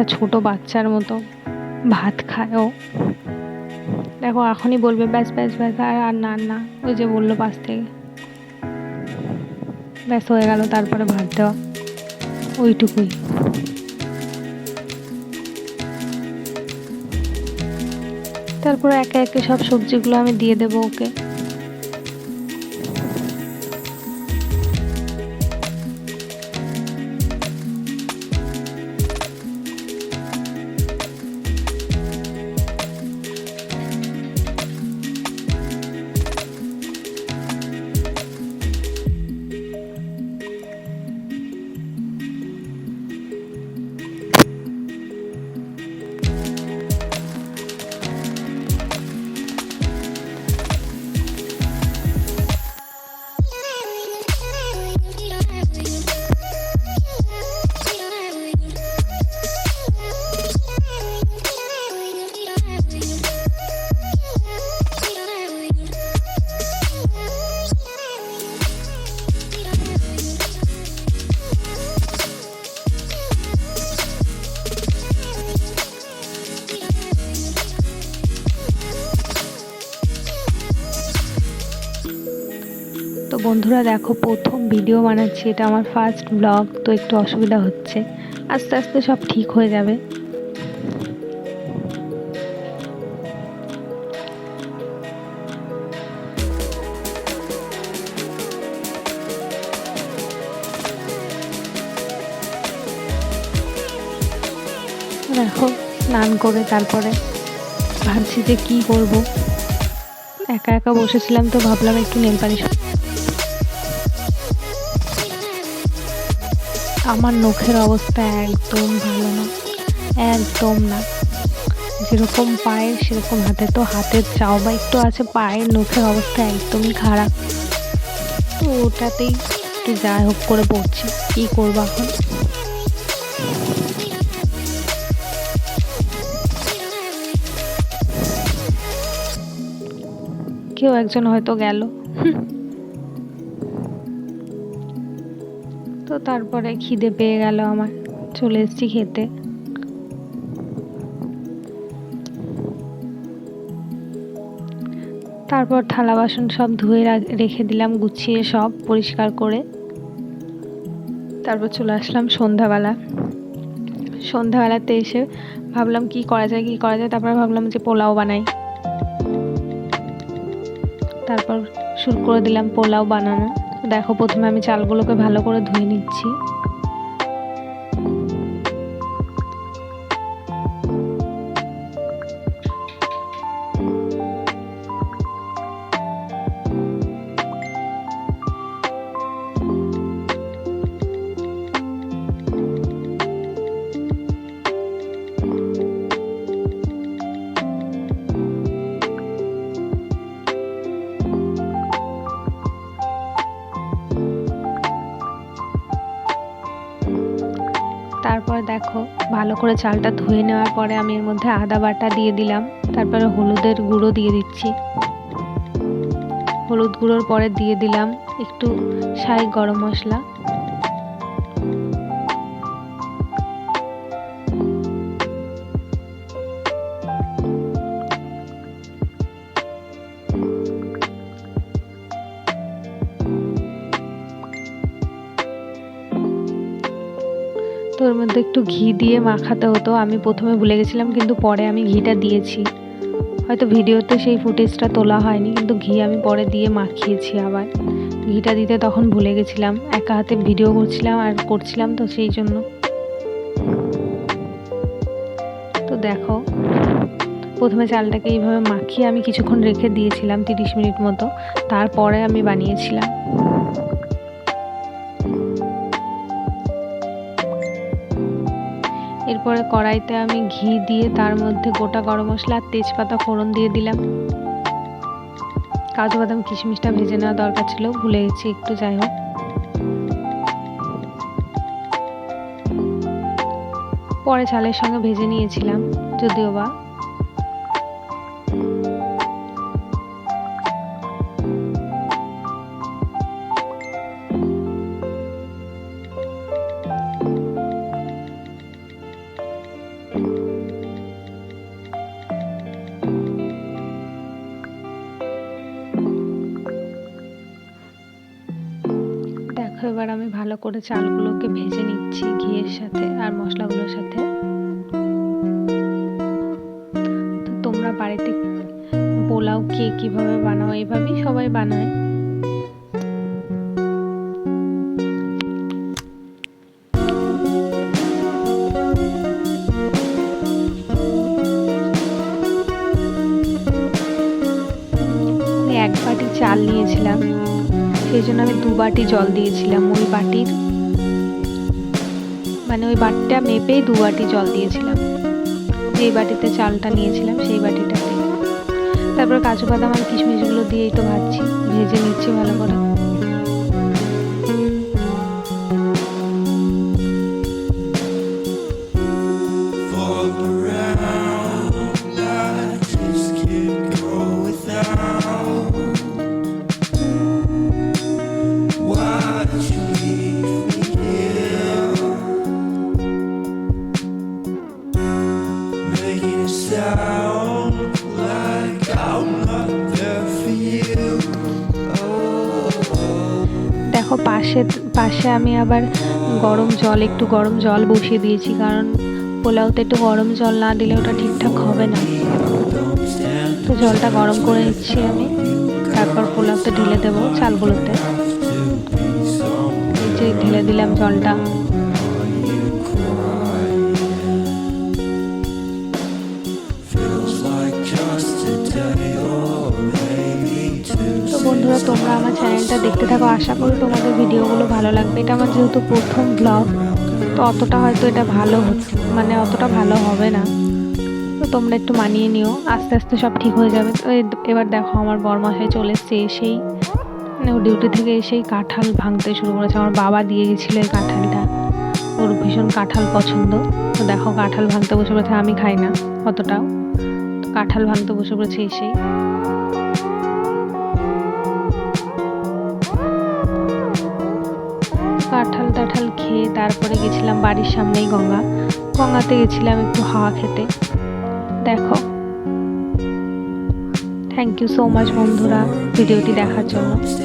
একটা ছোট বাচ্চার মতো ভাত খায় ও। দেখো এখনই বলবে ব্যাস ব্যাস ব্যাস, আর না না, ওই যে বললো পাশ থেকে, ব্যাস হয়ে গেল, তারপরে ভাত দেওয়া, ওইটুকুই। তারপরে একে একে সব সবজিগুলো আমি দিয়ে দেবো ওকে। তো বন্ধুরা দেখো, প্রথম ভিডিও বানাচ্ছি, এটা আমার ফার্স্ট ব্লগ, তো একটু অসুবিধা হচ্ছে, আস্তে আস্তে সব ঠিক হয়ে যাবে। দেখো স্নান করে তারপরে ভাবছি যে কি করব, একা একা বসেছিলাম তো ভাবলাম একটু নেল পালিশ। আমার নখের অবস্থা একদম ভালো না, একদম না। যেরকম পায়ের সেরকম হাতে, তো হাতের চাওবা একটু আছে, পায়ের নখের অবস্থা একদমই খারাপ। তো ওটাতেই একটু যাই হোক করে পড়ছি, কি করবো এখন। কেউ একজন হয়তো গেল। তো তারপরে খিদে পেয়ে গেল আমার, চলে এসেছি খেতে। তারপর থালা বাসন সব ধুয়ে রেখে দিলাম, গুছিয়ে সব পরিষ্কার করে। তারপর চলে আসলাম সন্ধ্যাবেলাতে এসে ভাবলাম কি করা যায় কি করা যায়, তারপর ভাবলাম যে পোলাও বানাই। তারপর শুরু করে দিলাম পোলাও বানানো। দেখো প্রথমে আমি চালগুলোকে ভালো করে ধুয়ে নিচ্ছি। তারপর দেখো ভালো করে চালটা ধুয়ে নেওয়ার পরে আমি এর মধ্যে আদা বাটা দিয়ে দিলাম, তারপরে হলুদের গুঁড়ো দিয়ে দিচ্ছি। হলুদ গুঁড়োর পরে দিয়ে দিলাম একটু শাহি গরম মশলা। তো ওর মধ্যে একটু ঘি দিয়ে মাখাতে হতো, আমি প্রথমে ভুলে গেছিলাম, কিন্তু পরে আমি ঘিটা দিয়েছি। হয়তো ভিডিওতে সেই ফুটেজটা তোলা হয়নি, কিন্তু ঘি আমি পরে দিয়ে মাখিয়েছি আবার। ঘিটা দিতে তখন ভুলে গেছিলাম, একা হাতে ভিডিও করছিলাম তো সেই জন্য। তো দেখো প্রথমে চালটাকে এইভাবে মাখিয়ে আমি কিছুক্ষণ রেখে দিয়েছিলাম, 30 মিনিট মতো, তারপরে আমি বানিয়েছিলাম। এরপরে কড়াইতে আমি ঘি দিয়ে তার মধ্যে গোটা গরম মশলা আর তেজপাতা ফোড়ন দিয়ে দিলাম। কাজু বাদাম কিশমিশটা ভেজে নেওয়া দরকার ছিল, ভুলে গেছি একটু, যাই হোক। পরে চালের সঙ্গে ভেজে নিয়েছিলাম যদিও বা। এবার আমি ভালো করে চালগুলোকে ভেজে নিচ্ছি ঘিয়ের সাথে আর মশলাগুলোর সাথে। তো তোমরা বাড়িতে পোলাও কে কিভাবে বানাও? এইভাবেই সবাই বানায়। এক বাটি চাল নিয়েছিলাম, সেই জন্য আমি 2 বাটি জল দিয়েছিলাম। ওই বাটির মানে ওই বাটিটা মেপেই 2 বাটি জল দিয়েছিলাম। যেই বাটিতে চালটা নিয়েছিলাম সেই বাটিটাতে। তারপর কাজু বাদাম আর কিশমিশগুলো দিয়েই তো ভাজছি, ভেজে নিচ্ছি ভালো করে। দেখো পাশে আমি আবার একটু গরম জল বসিয়ে দিয়েছি, কারণ পোলাওতে একটু গরম জল না দিলে ওটা ঠিকঠাক হবে না। তো জলটা গরম করে নিচ্ছি আমি, তারপর পোলাওতে ঢেলে দেবো চালগুলোতে। এই যে ঢেলে দিলাম জলটা। তো বন্ধুরা, তোমরা আমার চ্যানেলটা দেখতে থাকো, আশা করি তোমাদের ভিডিওগুলো ভালো লাগবে। এটা আমার যেহেতু প্রথম ব্লগ, তো অতটা হয়তো এটা অতটা ভালো হবে না। তো তোমরা একটু মানিয়ে নিও, আস্তে আস্তে সব ঠিক হয়ে যাবে। তো এবার দেখো আমার বরমশাই চলে এসছে, এসেই ও ডিউটি থেকে এসেই কাঁঠাল ভাঙতে শুরু করেছে। আমার বাবা দিয়ে গেছিলো এই কাঁঠালটা, ওর ভীষণ কাঁঠাল পছন্দ। তো দেখো কাঁঠাল ভাঙতে বসে পড়েছে, আমি খাই না অতটাও। তো কাঁঠাল ভাঙতে বসে পড়েছে এসেই। কাঁঠাল খেয়ে তারপরে গেছিলাম বাড়ির সামনেই গঙ্গাতে গেছিলাম একটু হাওয়া খেতে। দেখো, থ্যাংক ইউ সো মাচ বন্ধুরা ভিডিওটি দেখার জন্য।